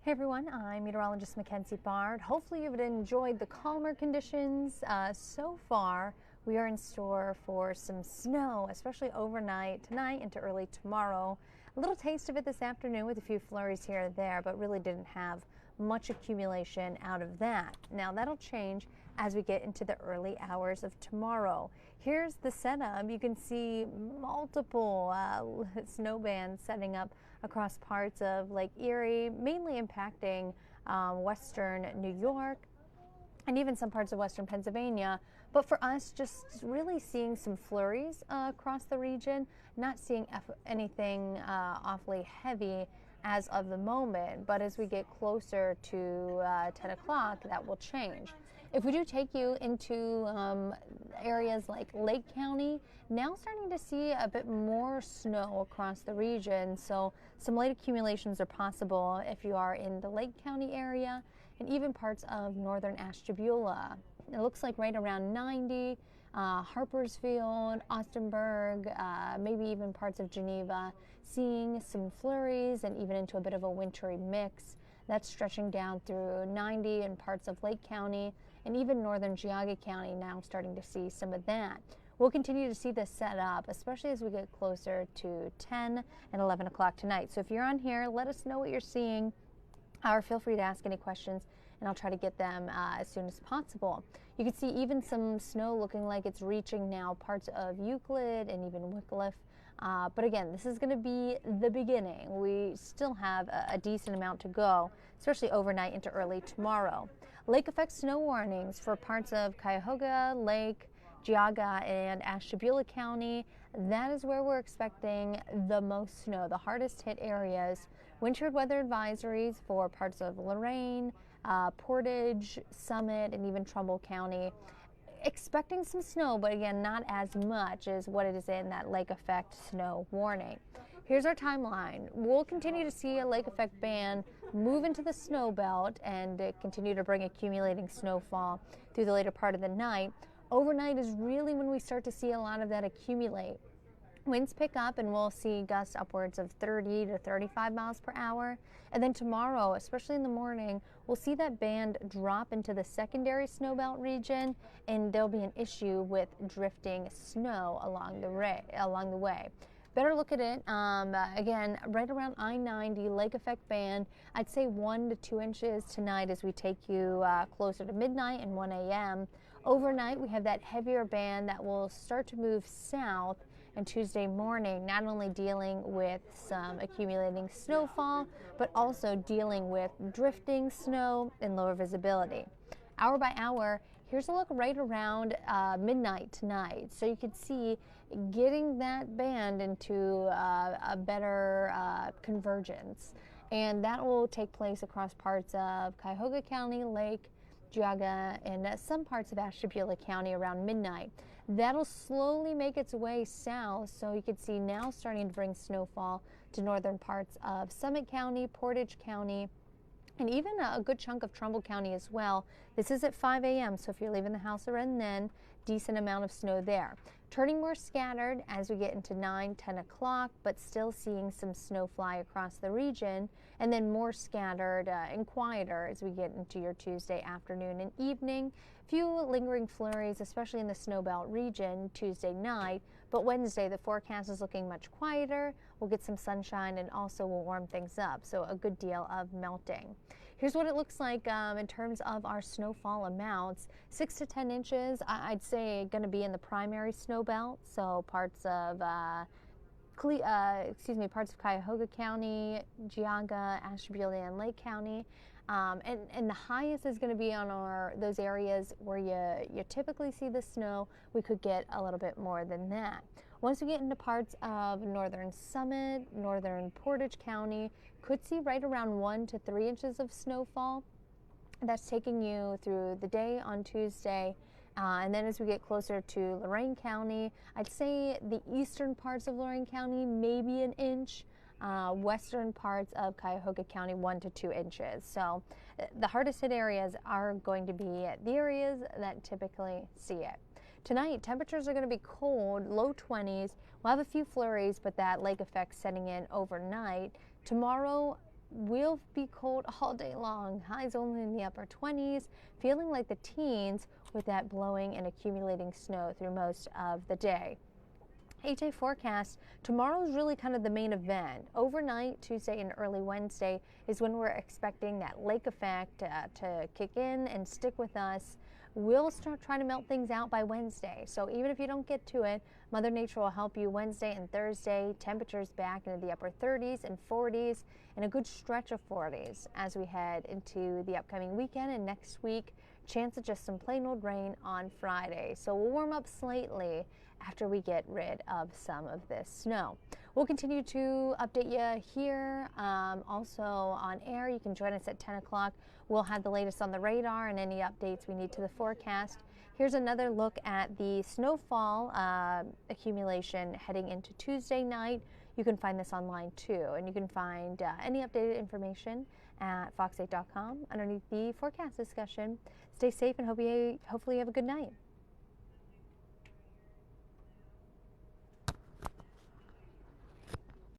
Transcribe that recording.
Hey everyone, I'm meteorologist Mackenzie Bart. Hopefully you've enjoyed the calmer conditions. So far, we are in store for some snow, especially overnight tonight into early tomorrow. A little taste of it this afternoon with a few flurries here and there, but really didn't have much accumulation out of that. Now that'll change as we get into the early hours of tomorrow. Here's the setup. You can see multiple snow bands setting up across parts of Lake Erie, mainly impacting western New York and even some parts of western Pennsylvania. But for us, just really seeing some flurries across the region, not seeing anything awfully heavy as of the moment. But as we get closer to 10 o'clock, that will change. If we do take you into areas like Lake County, now starting to see a bit more snow across the region. So some late accumulations are possible if you are in the Lake County area and even parts of northern Ashtabula. It looks like right around 90, Harpersfield, Austinburg, maybe even parts of Geneva, seeing some flurries and even into a bit of a wintry mix. That's stretching down through 90 and parts of Lake County and even northern Geauga County, now starting to see some of that. We'll continue to see this set up, especially as we get closer to 10 and 11 o'clock tonight. So if you're on here, let us know what you're seeing, or feel free to ask any questions and I'll try to get them as soon as possible. You can see even some snow looking like it's reaching now parts of Euclid and even Wickliffe. But again, this is going to be the beginning. We still have a decent amount to go, especially overnight into early tomorrow. Lake effect snow warnings for parts of Cuyahoga, Lake, Geauga, and Ashtabula County. That is where we're expecting the most snow, the hardest hit areas. Winter weather advisories for parts of Lorain, Portage, Summit, and even Trumbull County. Expecting some snow, but again, not as much as what it is in that lake effect snow warning. Here's our timeline. We'll continue to see a lake effect band move into the snow belt and continue to bring accumulating snowfall through the later part of the night. Overnight is really when we start to see a lot of that accumulate. Winds pick up and we'll see gusts upwards of 30 to 35 miles per hour. And then tomorrow, especially in the morning, we'll see that band drop into the secondary snowbelt region, and there'll be an issue with drifting snow along the way. Better look at it, again, right around I-90, lake effect band. I'd say 1 to 2 inches tonight as we take you closer to midnight and 1 a.m. Overnight, we have that heavier band that will start to move south. And Tuesday morning, not only dealing with some accumulating snowfall, but also dealing with drifting snow and lower visibility. Hour by hour, here's a look right around midnight tonight. So you can see getting that band into a better convergence. And that will take place across parts of Cuyahoga County, Lake, Geauga, and some parts of Ashtabula County around midnight. That'll slowly make its way south, so you can see now starting to bring snowfall to northern parts of Summit County, Portage County, and even a good chunk of Trumbull County as well. This is at 5 a.m., so if you're leaving the house around then, decent amount of snow there. Turning more scattered as we get into 9, 10 o'clock, but still seeing some snow fly across the region, and then more scattered and quieter as we get into your Tuesday afternoon and evening. Few lingering flurries, especially in the snowbelt region Tuesday night, but Wednesday the forecast is looking much quieter. We'll get some sunshine and also will warm things up, so a good deal of melting. Here's what it looks like in terms of our snowfall amounts. 6 to 10 inches, I'd say going to be in the primary snow belt, so parts of parts of Cuyahoga County, Geauga, Ashtabula, and Lake County. And the highest is going to be on those areas where you typically see the snow. We could get a little bit more than that. Once we get into parts of northern Summit, northern Portage County, could see right around 1 to 3 inches of snowfall. That's taking you through the day on Tuesday. And then as we get closer to Lorain County, I'd say the eastern parts of Lorain County, maybe an inch. Western parts of Cuyahoga County, 1 to 2 inches. So the hardest hit areas are going to be the areas that typically see it. Tonight, temperatures are going to be cold, low 20s. We'll have a few flurries, but that lake effect setting in overnight. Tomorrow, will be cold all day long. Highs only in the upper 20s, feeling like the teens with that blowing and accumulating snow through most of the day. 8-day forecast, tomorrow is really kind of the main event. Overnight, Tuesday and early Wednesday is when we're expecting that lake effect to kick in and stick with us. We'll start trying to melt things out by Wednesday. So even if you don't get to it, Mother Nature will help you Wednesday and Thursday. Temperatures back into the upper 30s and 40s and a good stretch of 40s as we head into the upcoming weekend and next week. Chance of just some plain old rain on Friday. So we'll warm up slightly after we get rid of some of this snow. We'll continue to update you here. Also on air, you can join us at 10 o'clock. We'll have the latest on the radar and any updates we need to the forecast. Here's another look at the snowfall accumulation heading into Tuesday night. You can find this online too, and you can find any updated information at fox8.com underneath the forecast discussion. Stay safe and hopefully you have a good night.